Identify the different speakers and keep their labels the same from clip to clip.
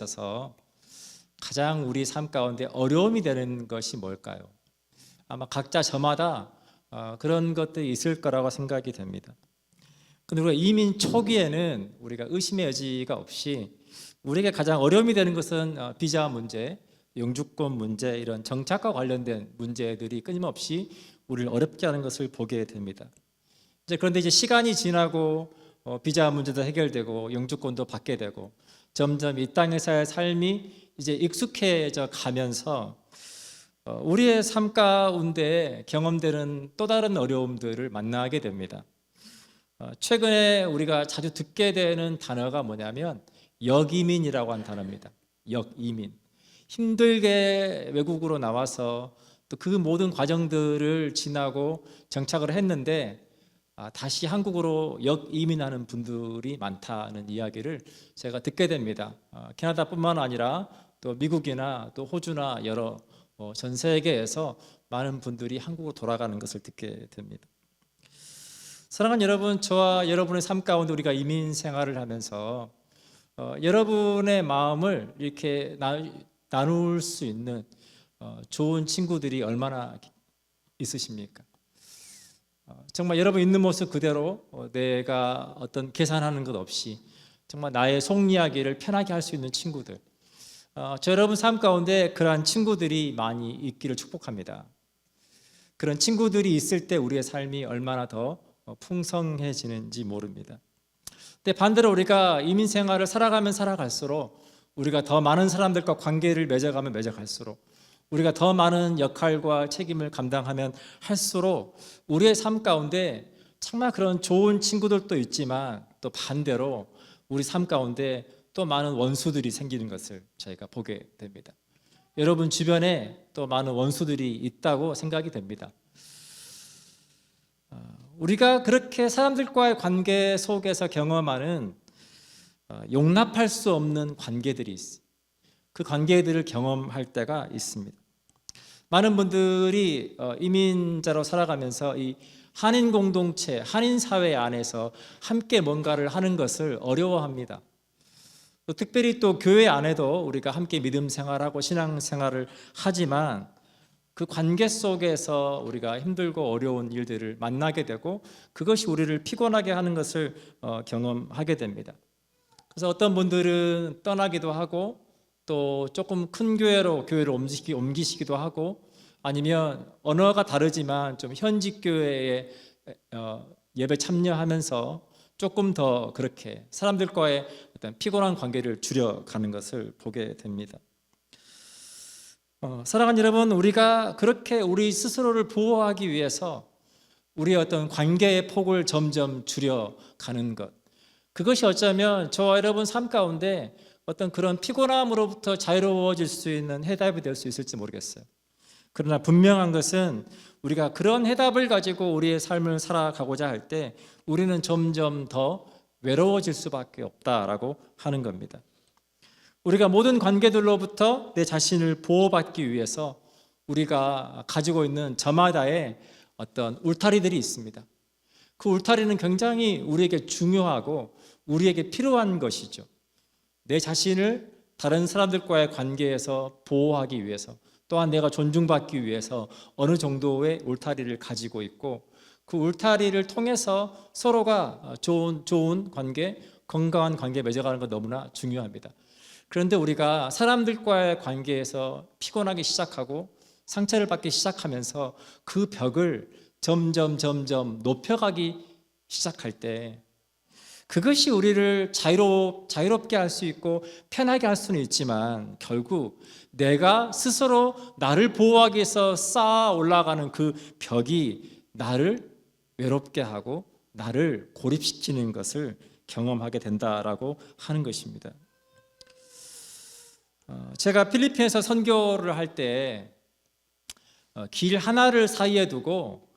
Speaker 1: 있어서 가장 우리 삶 가운데 어려움이 되는 것이 뭘까요? 아마 각자 저마다 그런 것들이 있을 거라고 생각이 됩니다. 근데 우리가 이민 초기에는 우리가 의심의 여지가 없이 우리에게 가장 어려움이 되는 것은 비자 문제, 영주권 문제, 이런 정착과 관련된 문제들이 끊임없이 우리를 어렵게 하는 것을 보게 됩니다. 그런데 이제 시간이 지나고 비자 문제도 해결되고 영주권도 받게 되고 점점 이 땅에서의 삶이 이제 익숙해져 가면서 우리의 삶 가운데 경험되는 또 다른 어려움들을 만나게 됩니다. 최근에 우리가 자주 듣게 되는 단어가 뭐냐면 역이민이라고 하는 단어입니다. 역이민. 힘들게 외국으로 나와서 또 그 모든 과정들을 지나고 정착을 했는데 다시 한국으로 역이민하는 분들이 많다는 이야기를 제가 듣게 됩니다. 캐나다뿐만 아니라 또 미국이나 또 호주나 여러 전 세계에서 많은 분들이 한국으로 돌아가는 것을 듣게 됩니다. 사랑하는 여러분, 저와 여러분의 삶 가운데 우리가 이민 생활을 하면서 여러분의 마음을 이렇게 나눌 수 있는 좋은 친구들이 얼마나 있으십니까? 정말 여러분 있는 모습 그대로 내가 어떤 계산하는 것 없이 정말 나의 속 이야기를 편하게 할 수 있는 친구들, 저 여러분 삶 가운데 그러한 친구들이 많이 있기를 축복합니다. 그런 친구들이 있을 때 우리의 삶이 얼마나 더 풍성해지는지 모릅니다. 근데 반대로 우리가 이민 생활을 살아가면 살아갈수록 우리가 더 많은 사람들과 관계를 맺어가면 맺어갈수록 우리가 더 많은 역할과 책임을 감당하면 할수록 우리의 삶 가운데 정말 그런 좋은 친구들도 있지만 또 반대로 우리 삶 가운데 또 많은 원수들이 생기는 것을 저희가 보게 됩니다. 여러분 주변에 또 많은 원수들이 있다고 생각이 됩니다. 우리가 그렇게 사람들과의 관계 속에서 경험하는 용납할 수 없는 관계들이 있어요. 그 관계들을 경험할 때가 있습니다. 많은 분들이 이민자로 살아가면서 이 한인 공동체, 한인 사회 안에서 함께 뭔가를 하는 것을 어려워합니다. 또 특별히 또 교회 안에도 우리가 함께 믿음 생활하고 신앙 생활을 하지만 그 관계 속에서 우리가 힘들고 어려운 일들을 만나게 되고 그것이 우리를 피곤하게 하는 것을 경험하게 됩니다. 그래서 어떤 분들은 떠나기도 하고 또 조금 큰 교회를 옮기시기도 하고 아니면 언어가 다르지만 좀 현지 교회에 예배 참여하면서 조금 더 그렇게 사람들과의 어떤 피곤한 관계를 줄여가는 것을 보게 됩니다. 사랑하는 여러분, 우리가 그렇게 우리 스스로를 보호하기 위해서 우리의 어떤 관계의 폭을 점점 줄여가는 것, 그것이 어쩌면 저와 여러분 삶 가운데 어떤 그런 피곤함으로부터 자유로워질 수 있는 해답이 될 수 있을지 모르겠어요. 그러나 분명한 것은 우리가 그런 해답을 가지고 우리의 삶을 살아가고자 할 때 우리는 점점 더 외로워질 수밖에 없다라고 하는 겁니다. 우리가 모든 관계들로부터 내 자신을 보호받기 위해서 우리가 가지고 있는 저마다의 어떤 울타리들이 있습니다. 그 울타리는 굉장히 우리에게 중요하고 우리에게 필요한 것이죠. 내 자신을 다른 사람들과의 관계에서 보호하기 위해서 또한 내가 존중받기 위해서 어느 정도의 울타리를 가지고 있고 그 울타리를 통해서 서로가 좋은 관계, 건강한 관계 맺어가는 것 너무나 중요합니다. 그런데 우리가 사람들과의 관계에서 피곤하기 시작하고 상처를 받기 시작하면서 그 벽을 점점 높여가기 시작할 때 그것이 우리를 자유롭게 할 수 있고 편하게 할 수는 있지만 결국 내가 스스로 나를 보호하기 위해서 쌓아 올라가는 그 벽이 나를 외롭게 하고 나를 고립시키는 것을 경험하게 된다라고 하는 것입니다. 제가 필리핀에서 선교를 할 때 길 하나를 사이에 두고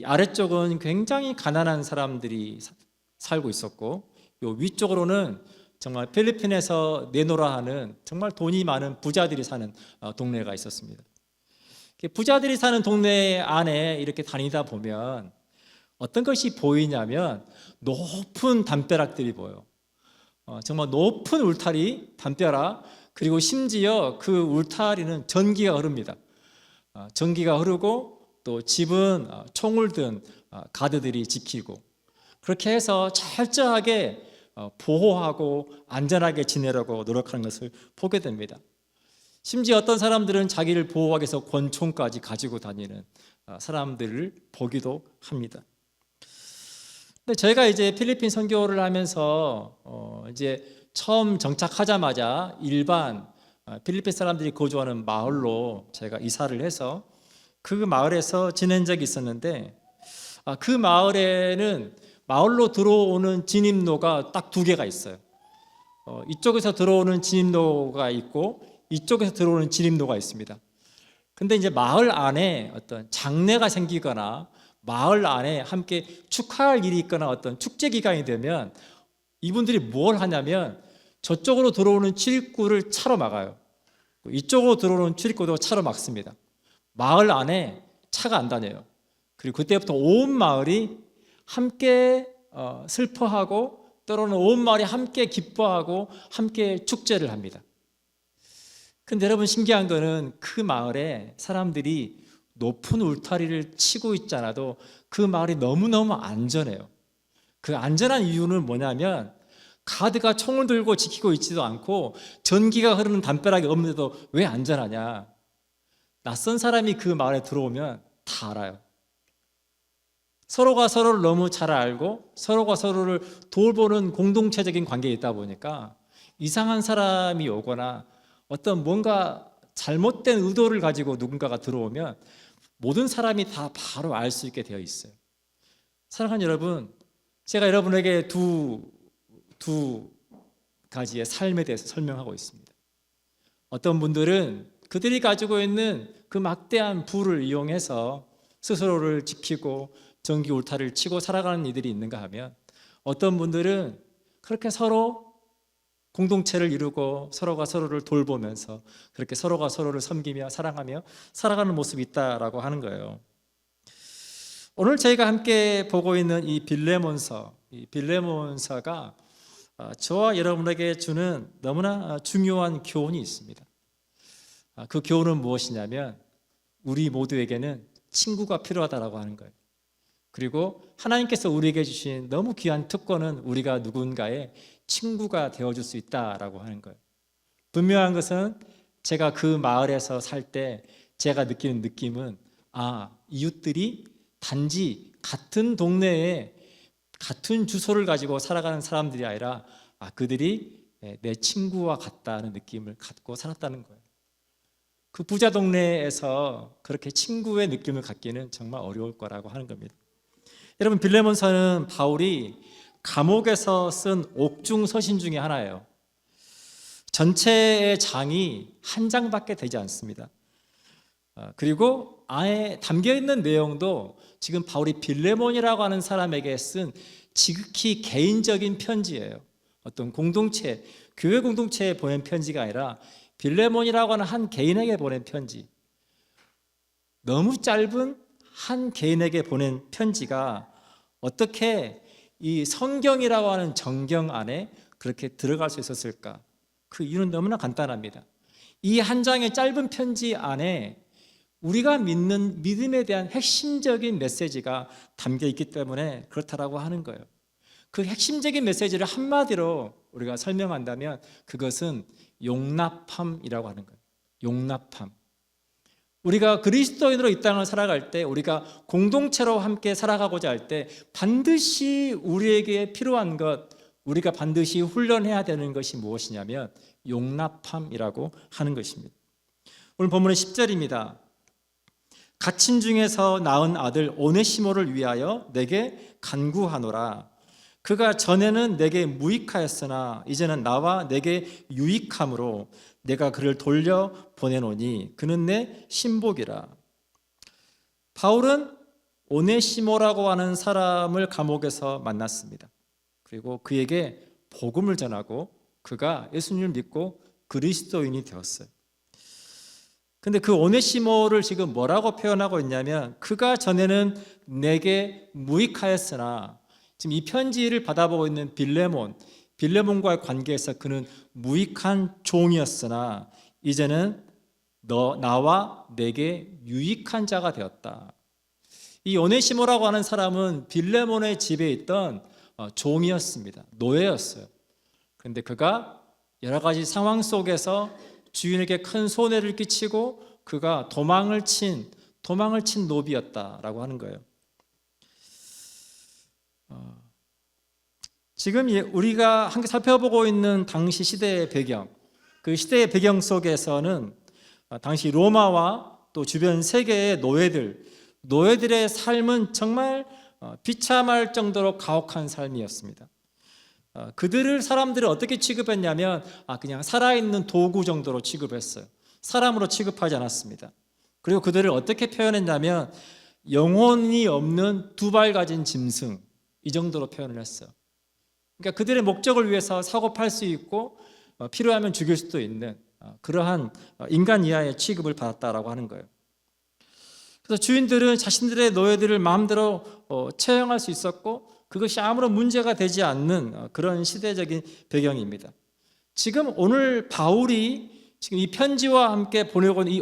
Speaker 1: 아래쪽은 굉장히 가난한 사람들이 살고 있었고 요 위쪽으로는 정말 필리핀에서 내노라 하는 정말 돈이 많은 부자들이 사는 동네가 있었습니다. 부자들이 사는 동네 안에 이렇게 다니다 보면 어떤 것이 보이냐면 높은 담벼락들이 보여요. 정말 높은 울타리, 담벼락, 그리고 심지어 그 울타리는 전기가 흐릅니다. 전기가 흐르고 또 집은 총을 든 가드들이 지키고, 그렇게 해서 철저하게 보호하고 안전하게 지내려고 노력하는 것을 보게 됩니다. 심지어 어떤 사람들은 자기를 보호하기 위해서 권총까지 가지고 다니는 사람들을 보기도 합니다. 근데 저희가 이제 필리핀 선교를 하면서 이제 처음 정착하자마자 일반 필리핀 사람들이 거주하는 마을로 제가 이사를 해서 그 마을에서 지낸 적이 있었는데, 그 마을에는 마을로 들어오는 진입로가 딱 두 개가 있어요. 이쪽에서 들어오는 진입로가 있고 이쪽에서 들어오는 진입로가 있습니다. 근데 이제 마을 안에 어떤 장례가 생기거나 마을 안에 함께 축하할 일이 있거나 어떤 축제 기간이 되면 이분들이 뭘 하냐면 저쪽으로 들어오는 출입구를 차로 막아요. 이쪽으로 들어오는 출입구도 차로 막습니다. 마을 안에 차가 안 다녀요. 그리고 그때부터 온 마을이 함께 슬퍼하고, 때로는 온 마을이 함께 기뻐하고 함께 축제를 합니다. 근데 여러분, 신기한 거는 그 마을에 사람들이 높은 울타리를 치고 있지 않아도 그 마을이 너무너무 안전해요. 그 안전한 이유는 뭐냐면 가드가 총을 들고 지키고 있지도 않고 전기가 흐르는 담벼락이 없는데도 왜 안전하냐? 낯선 사람이 그 마을에 들어오면 다 알아요. 서로가 서로를 너무 잘 알고 서로가 서로를 돌보는 공동체적인 관계에 있다 보니까 이상한 사람이 오거나 어떤 뭔가 잘못된 의도를 가지고 누군가가 들어오면 모든 사람이 다 바로 알 수 있게 되어 있어요. 사랑하는 여러분, 제가 여러분에게 두 가지의 삶에 대해서 설명하고 있습니다. 어떤 분들은 그들이 가지고 있는 그 막대한 부를 이용해서 스스로를 지키고 전기 울타리를 치고 살아가는 이들이 있는가 하면, 어떤 분들은 그렇게 서로 공동체를 이루고 서로가 서로를 돌보면서 그렇게 서로가 서로를 섬기며 사랑하며 살아가는 모습이 있다라고 하는 거예요. 오늘 저희가 함께 보고 있는 이 빌레몬서가 저와 여러분에게 주는 너무나 중요한 교훈이 있습니다. 그 교훈은 무엇이냐면 우리 모두에게는 친구가 필요하다라고 하는 거예요. 그리고 하나님께서 우리에게 주신 너무 귀한 특권은 우리가 누군가의 친구가 되어줄 수 있다라고 하는 거예요. 분명한 것은 제가 그 마을에서 살 때 제가 느끼는 느낌은, 이웃들이 단지 같은 동네에 같은 주소를 가지고 살아가는 사람들이 아니라 그들이 내 친구와 같다는 느낌을 갖고 살았다는 거예요. 그 부자 동네에서 그렇게 친구의 느낌을 갖기는 정말 어려울 거라고 하는 겁니다. 여러분, 빌레몬서는 바울이 감옥에서 쓴 옥중 서신 중에 하나예요. 전체의 장이 한 장밖에 되지 않습니다. 그리고 안에 담겨있는 내용도 지금 바울이 빌레몬이라고 하는 사람에게 쓴 지극히 개인적인 편지예요. 어떤 공동체, 교회 공동체에 보낸 편지가 아니라 빌레몬이라고 하는 한 개인에게 보낸 편지. 너무 짧은 한 개인에게 보낸 편지가 어떻게 이 성경이라고 하는 정경 안에 그렇게 들어갈 수 있었을까? 그 이유는 너무나 간단합니다. 이 한 장의 짧은 편지 안에 우리가 믿는 믿음에 대한 핵심적인 메시지가 담겨 있기 때문에 그렇다라고 하는 거예요. 그 핵심적인 메시지를 한마디로 우리가 설명한다면 그것은 용납함이라고 하는 거예요. 용납함. 우리가 그리스도인으로 이 땅을 살아갈 때, 우리가 공동체로 함께 살아가고자 할 때 반드시 우리에게 필요한 것, 우리가 반드시 훈련해야 되는 것이 무엇이냐면 용납함이라고 하는 것입니다. 오늘 본문의 10절입니다. 갇힌 중에서 낳은 아들 오네시모를 위하여 내게 간구하노라. 그가 전에는 내게 무익하였으나 이제는 나와 내게 유익함으로 내가 그를 돌려 보내노니 그는 내 신복이라. 바울은 오네시모라고 하는 사람을 감옥에서 만났습니다. 그리고 그에게 복음을 전하고 그가 예수님을 믿고 그리스도인이 되었어요. 근데 그 오네시모를 지금 뭐라고 표현하고 있냐면, 그가 전에는 내게 무익하였으나, 지금 이 편지를 받아보고 있는 빌레몬, 빌레몬과의 관계에서 그는 무익한 종이었으나 이제는 나와 내게 유익한 자가 되었다. 이 오네시모라고 하는 사람은 빌레몬의 집에 있던 종이었습니다. 노예였어요. 그런데 그가 여러 가지 상황 속에서 주인에게 큰 손해를 끼치고 그가 도망을 친 노비였다라고 하는 거예요. 지금 우리가 함께 살펴보고 있는 당시 시대의 배경, 그 시대의 배경 속에서는 당시 로마와 또 주변 세계의 노예들의 삶은 정말 비참할 정도로 가혹한 삶이었습니다. 그들을 사람들이 어떻게 취급했냐면 그냥 살아있는 도구 정도로 취급했어요. 사람으로 취급하지 않았습니다. 그리고 그들을 어떻게 표현했냐면 영혼이 없는 두 발 가진 짐승, 이 정도로 표현을 했어요. 그러니까 그들의 목적을 위해서 사고 팔 수 있고 필요하면 죽일 수도 있는 그러한 인간 이하의 취급을 받았다라고 하는 거예요. 그래서 주인들은 자신들의 노예들을 마음대로 채용할 수 있었고 그것이 아무런 문제가 되지 않는 그런 시대적인 배경입니다. 지금 오늘 바울이 지금 이 편지와 함께 보내고 있는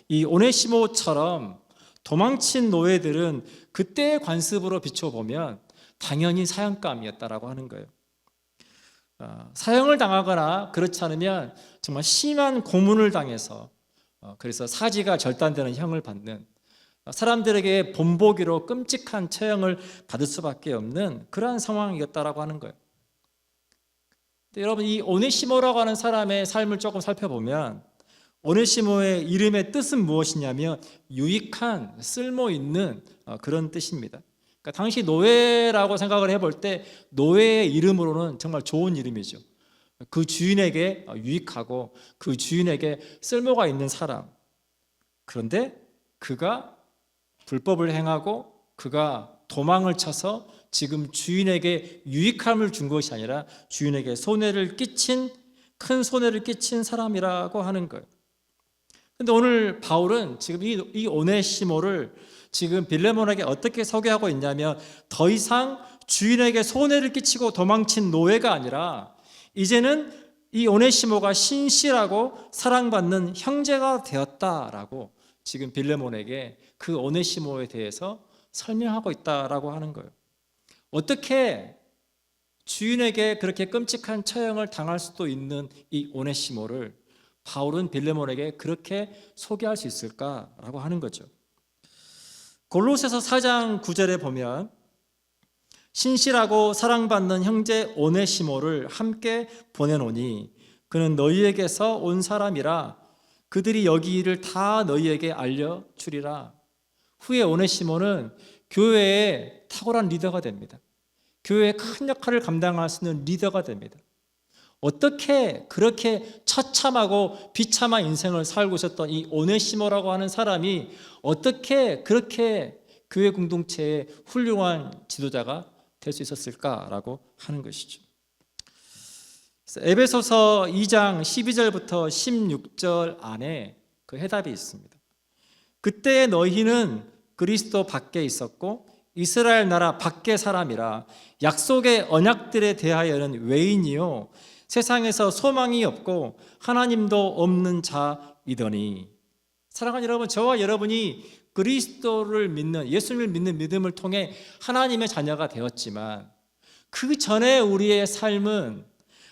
Speaker 1: 이 오네시모처럼 도망친 노예들은 그때의 관습으로 비춰보면 당연히 사형감이었다라고 하는 거예요. 사형을 당하거나 그렇지 않으면 정말 심한 고문을 당해서 그래서 사지가 절단되는 형을 받는, 사람들에게 본보기로 끔찍한 처형을 받을 수밖에 없는 그러한 상황이었다라고 하는 거예요. 근데 여러분, 이 오네시모라고 하는 사람의 삶을 조금 살펴보면 오네시모의 이름의 뜻은 무엇이냐면 유익한, 쓸모 있는 그런 뜻입니다. 그러니까 당시 노예라고 생각을 해볼 때 노예의 이름으로는 정말 좋은 이름이죠. 그 주인에게 유익하고 그 주인에게 쓸모가 있는 사람. 그런데 그가 불법을 행하고 그가 도망을 쳐서 지금 주인에게 유익함을 준 것이 아니라 주인에게 큰 손해를 끼친 사람이라고 하는 거예요. 그런데 오늘 바울은 지금 이 오네시모를 지금 빌레몬에게 어떻게 소개하고 있냐면 더 이상 주인에게 손해를 끼치고 도망친 노예가 아니라 이제는 이 오네시모가 신실하고 사랑받는 형제가 되었다라고 지금 빌레몬에게 그 오네시모에 대해서 설명하고 있다라고 하는 거예요. 어떻게 주인에게 그렇게 끔찍한 처형을 당할 수도 있는 이 오네시모를 바울은 빌레몬에게 그렇게 소개할 수 있을까라고 하는 거죠. 골로새서 4장 9절에 보면 신실하고 사랑받는 형제 오네시모를 함께 보내노니 그는 너희에게서 온 사람이라 그들이 여기 일을 다 너희에게 알려주리라. 후에 오네시모는 교회의 탁월한 리더가 됩니다. 교회의 큰 역할을 감당할 수 있는 리더가 됩니다. 어떻게 그렇게 처참하고 비참한 인생을 살고 있었던 이 오네시모라고 하는 사람이 어떻게 그렇게 교회 공동체의 훌륭한 지도자가 될 수 있었을까라고 하는 것이죠. 에베소서 2장 12절부터 16절 안에 그 해답이 있습니다. 그때 너희는 그리스도 밖에 있었고 이스라엘 나라 밖의 사람이라 약속의 언약들에 대하여는 외인이요 세상에서 소망이 없고 하나님도 없는 자이더니. 사랑하는 여러분, 저와 여러분이 그리스도를 믿는, 예수님을 믿는 믿음을 통해 하나님의 자녀가 되었지만 그 전에 우리의 삶은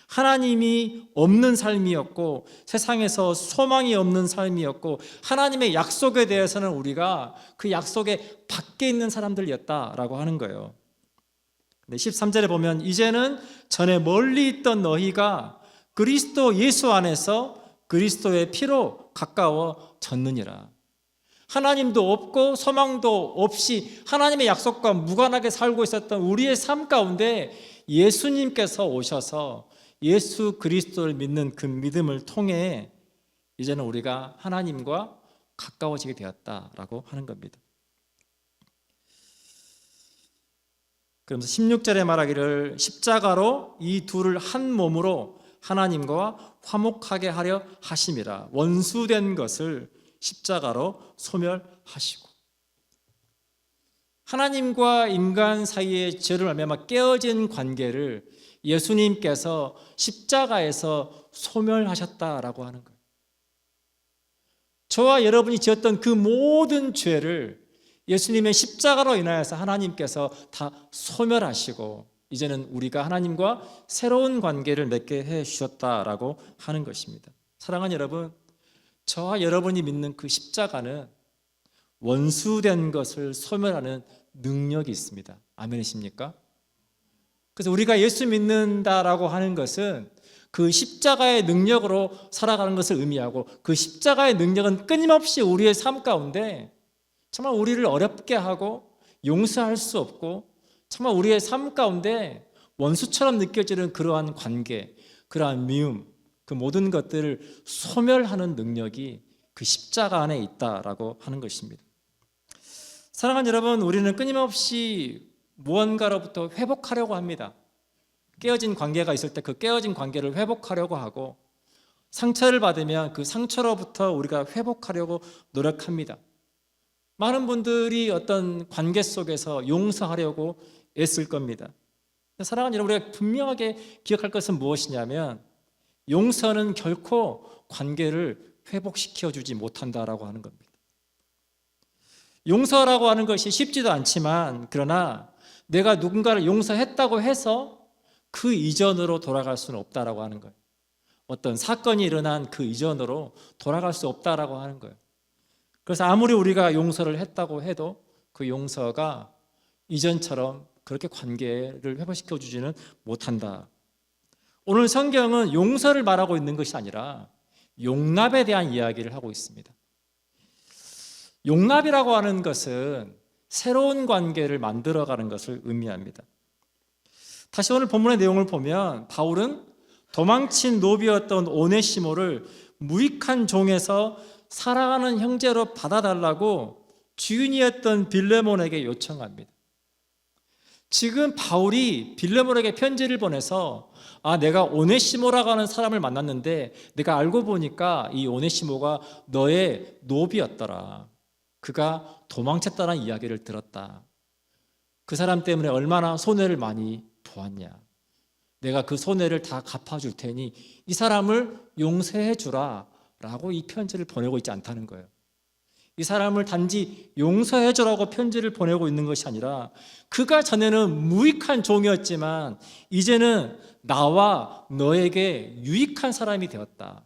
Speaker 1: 하나님이 없는 삶이었고 세상에서 소망이 없는 삶이었고 하나님의 약속에 대해서는 우리가 그 약속의 밖에 있는 사람들이었다라고 하는 거예요. 13절에 보면 이제는 전에 멀리 있던 너희가 그리스도 예수 안에서 그리스도의 피로 가까워졌느니라. 하나님도 없고 소망도 없이 하나님의 약속과 무관하게 살고 있었던 우리의 삶 가운데 예수님께서 오셔서 예수 그리스도를 믿는 그 믿음을 통해 이제는 우리가 하나님과 가까워지게 되었다라고 하는 겁니다. 그러면서 16절에 말하기를 십자가로 이 둘을 한 몸으로 하나님과 화목하게 하려 하심이라. 원수된 것을 십자가로 소멸하시고. 하나님과 인간 사이의 죄를 말미암아 깨어진 관계를 예수님께서 십자가에서 소멸하셨다라고 하는 거예요. 저와 여러분이 지었던 그 모든 죄를 예수님의 십자가로 인하여서 하나님께서 다 소멸하시고 이제는 우리가 하나님과 새로운 관계를 맺게 해 주셨다라고 하는 것입니다. 사랑하는 여러분, 저와 여러분이 믿는 그 십자가는 원수된 것을 소멸하는 능력이 있습니다. 아멘이십니까? 그래서 우리가 예수 믿는다라고 하는 것은 그 십자가의 능력으로 살아가는 것을 의미하고, 그 십자가의 능력은 끊임없이 우리의 삶 가운데 정말 우리를 어렵게 하고 용서할 수 없고 정말 우리의 삶 가운데 원수처럼 느껴지는 그러한 관계, 그러한 미움, 그 모든 것들을 소멸하는 능력이 그 십자가 안에 있다라고 하는 것입니다. 사랑하는 여러분, 우리는 끊임없이 무언가로부터 회복하려고 합니다. 깨어진 관계가 있을 때 그 깨어진 관계를 회복하려고 하고, 상처를 받으면 그 상처로부터 우리가 회복하려고 노력합니다. 많은 분들이 어떤 관계 속에서 용서하려고 애쓸 겁니다. 사랑하는 여러분, 우리가 분명하게 기억할 것은 무엇이냐면 용서는 결코 관계를 회복시켜 주지 못한다라고 하는 겁니다. 용서라고 하는 것이 쉽지도 않지만, 그러나 내가 누군가를 용서했다고 해서 그 이전으로 돌아갈 수는 없다라고 하는 거예요. 어떤 사건이 일어난 그 이전으로 돌아갈 수 없다라고 하는 거예요. 그래서 아무리 우리가 용서를 했다고 해도 그 용서가 이전처럼 그렇게 관계를 회복시켜 주지는 못한다. 오늘 성경은 용서를 말하고 있는 것이 아니라 용납에 대한 이야기를 하고 있습니다. 용납이라고 하는 것은 새로운 관계를 만들어가는 것을 의미합니다. 다시 오늘 본문의 내용을 보면 바울은 도망친 노비였던 오네시모를 무익한 종에서 사랑하는 형제로 받아달라고 주인이었던 빌레몬에게 요청합니다. 지금 바울이 빌레몬에게 편지를 보내서 내가 오네시모라고 하는 사람을 만났는데 내가 알고 보니까 이 오네시모가 너의 노비였더라. 그가 도망쳤다는 이야기를 들었다. 그 사람 때문에 얼마나 손해를 많이 보았냐. 내가 그 손해를 다 갚아줄 테니 이 사람을 용서해 주라 라고 이 편지를 보내고 있지 않다는 거예요. 이 사람을 단지 용서해 주라고 편지를 보내고 있는 것이 아니라 그가 전에는 무익한 종이었지만 이제는 나와 너에게 유익한 사람이 되었다.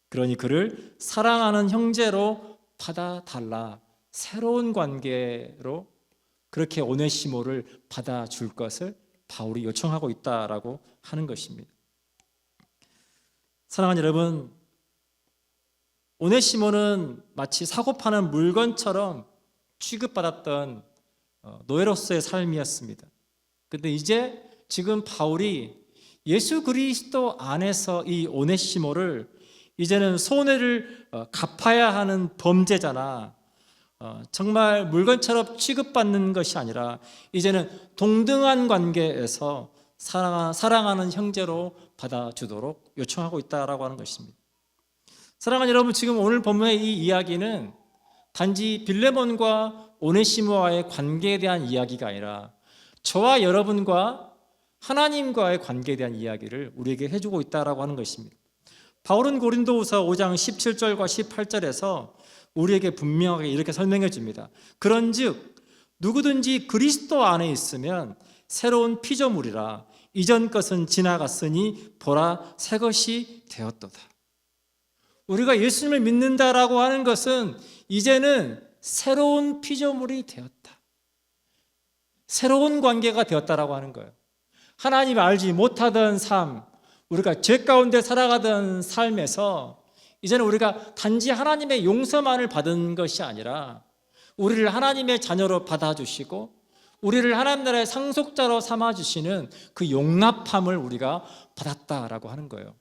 Speaker 1: 그러니 그를 사랑하는 형제로 받아달라. 새로운 관계로 그렇게 오네시모를 받아줄 것을 바울이 요청하고 있다라고 하는 것입니다. 사랑하는 여러분, 오네시모는 마치 사고 파는 물건처럼 취급받았던 노예로서의 삶이었습니다. 그런데 이제 지금 바울이 예수 그리스도 안에서 이 오네시모를 이제는 손해를 갚아야 하는 범죄자나 정말 물건처럼 취급받는 것이 아니라 이제는 동등한 관계에서 사랑하는 형제로 받아주도록 요청하고 있다라고 하는 것입니다. 사랑하는 여러분, 지금 오늘 본문의 이 이야기는 단지 빌레몬과 오네시모와의 관계에 대한 이야기가 아니라 저와 여러분과 하나님과의 관계에 대한 이야기를 우리에게 해주고 있다라고 하는 것입니다. 바울은 고린도후서 5장 17절과 18절에서 우리에게 분명하게 이렇게 설명해 줍니다. 그런즉 누구든지 그리스도 안에 있으면 새로운 피조물이라 이전 것은 지나갔으니 보라 새 것이 되었도다. 우리가 예수님을 믿는다라고 하는 것은 이제는 새로운 피조물이 되었다. 새로운 관계가 되었다라고 하는 거예요. 하나님 알지 못하던 삶, 우리가 죄 가운데 살아가던 삶에서 이제는 우리가 단지 하나님의 용서만을 받은 것이 아니라 우리를 하나님의 자녀로 받아주시고 우리를 하나님 나라의 상속자로 삼아주시는 그 용납함을 우리가 받았다라고 하는 거예요.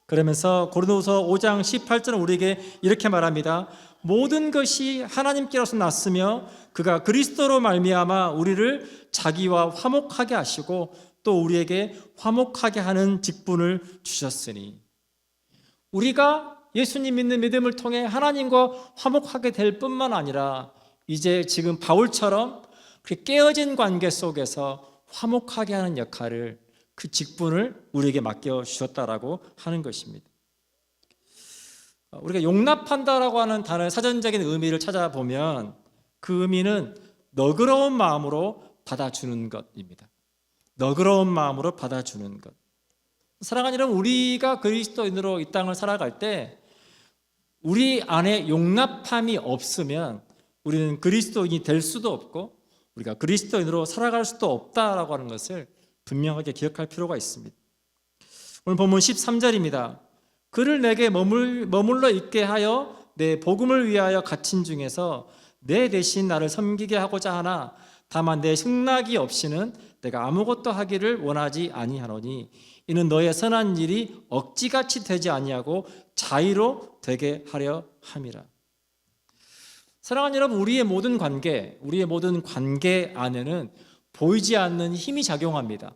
Speaker 1: 그러면서 고린도후서 5장 18절은 우리에게 이렇게 말합니다. 모든 것이 하나님께로서 났으며 그가 그리스도로 말미암아 우리를 자기와 화목하게 하시고 또 우리에게 화목하게 하는 직분을 주셨으니, 우리가 예수님 믿는 믿음을 통해 하나님과 화목하게 될 뿐만 아니라 이제 지금 바울처럼 그 깨어진 관계 속에서 화목하게 하는 역할을, 그 직분을 우리에게 맡겨주셨다라고 하는 것입니다. 우리가 용납한다라고 하는 단어의 사전적인 의미를 찾아보면 그 의미는 너그러운 마음으로 받아주는 것입니다. 너그러운 마음으로 받아주는 것. 사랑하는 여러분, 우리가 그리스도인으로 이 땅을 살아갈 때 우리 안에 용납함이 없으면 우리는 그리스도인이 될 수도 없고 우리가 그리스도인으로 살아갈 수도 없다라고 하는 것을 분명하게 기억할 필요가 있습니다. 오늘 본문 13절입니다. 그를 내게 머물러 있게 하여 내 복음을 위하여 갇힌 중에서 내 대신 나를 섬기게 하고자 하나 다만 내 승낙이 없이는 내가 아무것도 하기를 원하지 아니하노니 이는 너의 선한 일이 억지같이 되지 아니하고 자의로 되게 하려 함이라. 사랑하는 여러분, 우리의 모든 관계 안에는 보이지 않는 힘이 작용합니다.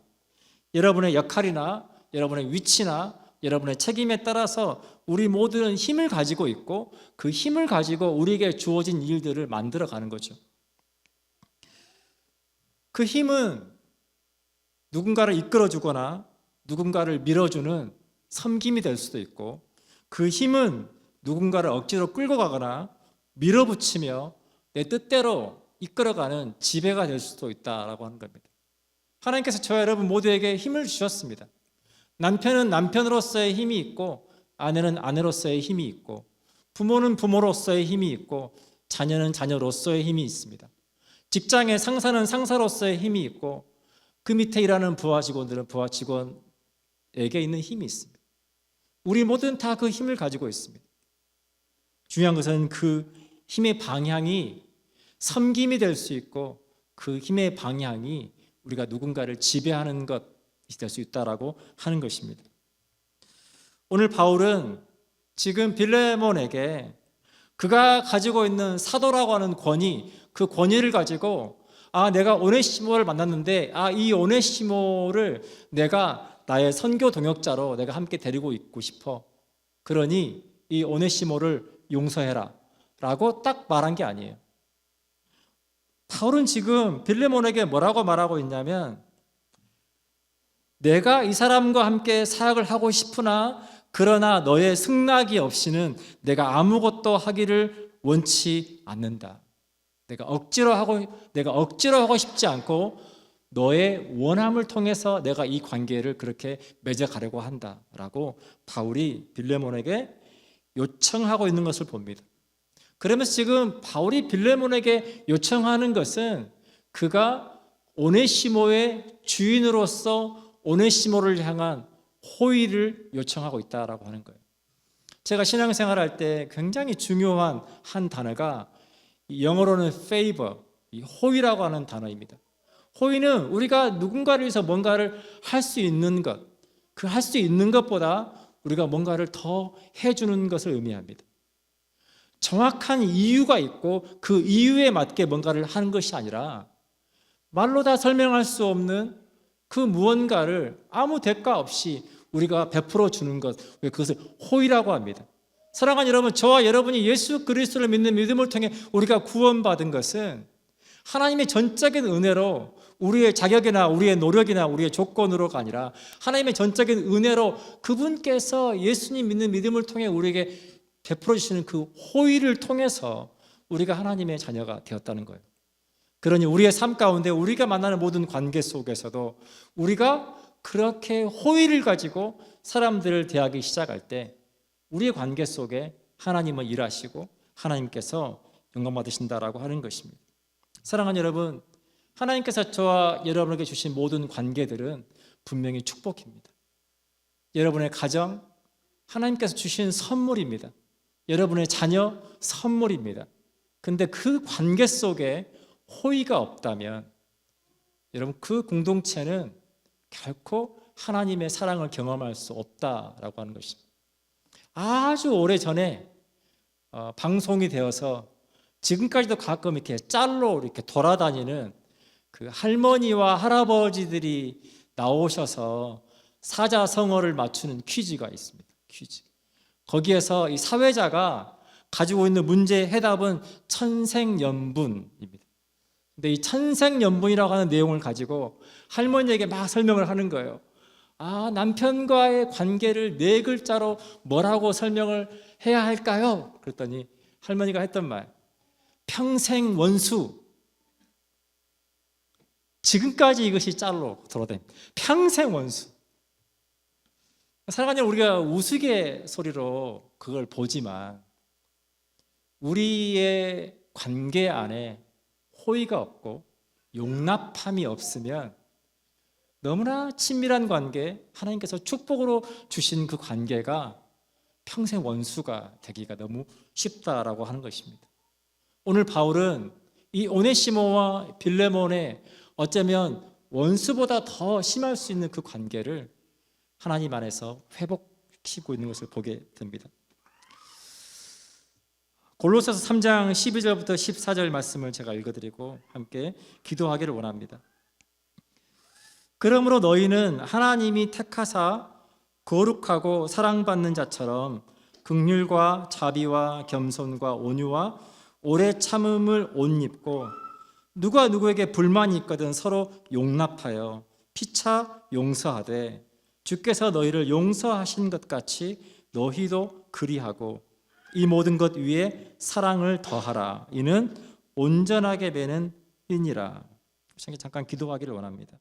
Speaker 1: 여러분의 역할이나 여러분의 위치나 여러분의 책임에 따라서 우리 모두는 힘을 가지고 있고 그 힘을 가지고 우리에게 주어진 일들을 만들어가는 거죠. 그 힘은 누군가를 이끌어주거나 누군가를 밀어주는 섬김이 될 수도 있고 그 힘은 누군가를 억지로 끌고 가거나 밀어붙이며 내 뜻대로 이끌어가는 지배가 될 수도 있다라고 하는 겁니다. 하나님께서 저와 여러분 모두에게 힘을 주셨습니다. 남편은 남편으로서의 힘이 있고 아내는 아내로서의 힘이 있고 부모는 부모로서의 힘이 있고 자녀는 자녀로서의 힘이 있습니다. 직장의 상사는 상사로서의 힘이 있고 그 밑에 일하는 부하 직원들은 부하 직원에게 있는 힘이 있습니다. 우리 모두는 다 그 힘을 가지고 있습니다. 중요한 것은 그 힘의 방향이 섬김이 될 수 있고 그 힘의 방향이 우리가 누군가를 지배하는 것이 될 수 있다라고 하는 것입니다. 오늘 바울은 지금 빌레몬에게 그가 가지고 있는 사도라고 하는 권위, 그 권위를 가지고 내가 오네시모를 만났는데 이 오네시모를 내가 나의 선교 동역자로 내가 함께 데리고 있고 싶어. 그러니 이 오네시모를 용서해라 라고 딱 말한 게 아니에요. 바울은 지금 빌레몬에게 뭐라고 말하고 있냐면 내가 이 사람과 함께 사역을 하고 싶으나 그러나 너의 승낙이 없이는 내가 아무것도 하기를 원치 않는다. 내가 억지로 하고 싶지 않고 너의 원함을 통해서 내가 이 관계를 그렇게 맺어가려고 한다라고 바울이 빌레몬에게 요청하고 있는 것을 봅니다. 그러면서 지금 바울이 빌레몬에게 요청하는 것은 그가 오네시모의 주인으로서 오네시모를 향한 호의를 요청하고 있다라고 하는 거예요. 제가 신앙생활할 때 굉장히 중요한 한 단어가 영어로는 favor, 이 호의라고 하는 단어입니다. 호의는 우리가 누군가를 위해서 뭔가를 할 수 있는 것, 그 할 수 있는 것보다 우리가 뭔가를 더 해주는 것을 의미합니다. 정확한 이유가 있고 그 이유에 맞게 뭔가를 하는 것이 아니라 말로 다 설명할 수 없는 그 무언가를 아무 대가 없이 우리가 베풀어 주는 것, 그것을 호의라고 합니다. 사랑하는 여러분, 저와 여러분이 예수 그리스도를 믿는 믿음을 통해 우리가 구원받은 것은 하나님의 전적인 은혜로 우리의 자격이나 우리의 노력이나 우리의 조건으로가 아니라 하나님의 전적인 은혜로 그분께서 예수님 믿는 믿음을 통해 우리에게 베풀어 주시는 그 호의를 통해서 우리가 하나님의 자녀가 되었다는 거예요. 그러니 우리의 삶 가운데 우리가 만나는 모든 관계 속에서도 우리가 그렇게 호의를 가지고 사람들을 대하기 시작할 때 우리의 관계 속에 하나님은 일하시고 하나님께서 영광 받으신다라고 하는 것입니다. 사랑하는 여러분, 하나님께서 저와 여러분에게 주신 모든 관계들은 분명히 축복입니다. 여러분의 가정, 하나님께서 주신 선물입니다. 여러분의 자녀, 선물입니다. 근데 그 관계 속에 호의가 없다면 여러분 그 공동체는 결코 하나님의 사랑을 경험할 수 없다라고 하는 것입니다. 아주 오래전에 방송이 되어서 지금까지도 가끔 이렇게 짤로 이렇게 돌아다니는 그 할머니와 할아버지들이 나오셔서 사자성어를 맞추는 퀴즈가 있습니다. 퀴즈. 거기에서 이 사회자가 가지고 있는 문제의 해답은 천생연분입니다. 근데 이 천생연분이라고 하는 내용을 가지고 할머니에게 막 설명을 하는 거예요. 아, 남편과의 관계를 네 글자로 뭐라고 설명을 해야 할까요? 그랬더니 할머니가 했던 말, 평생 원수. 지금까지 이것이 짤로 돌아다닙니다. 평생 원수. 사랑하는 우리가 우스갯소리로 그걸 보지만 우리의 관계 안에 호의가 없고 용납함이 없으면 너무나 친밀한 관계, 하나님께서 축복으로 주신 그 관계가 평생 원수가 되기가 너무 쉽다라고 하는 것입니다. 오늘 바울은 이 오네시모와 빌레몬의 어쩌면 원수보다 더 심할 수 있는 그 관계를 하나님 안에서 회복시키고 있는 것을 보게 됩니다. 골로새서 3장 12절부터 14절 말씀을 제가 읽어드리고 함께 기도하기를 원합니다. 그러므로 너희는 하나님이 택하사 거룩하고 사랑받는 자처럼 긍휼과 자비와 겸손과 온유와 오래 참음을 옷 입고 누가 누구에게 불만이 있거든 서로 용납하여 피차 용서하되 주께서 너희를 용서하신 것 같이 너희도 그리하고 이 모든 것 위에 사랑을 더하라. 이는 온전하게 매는 인이라. 잠깐 기도하기를 원합니다.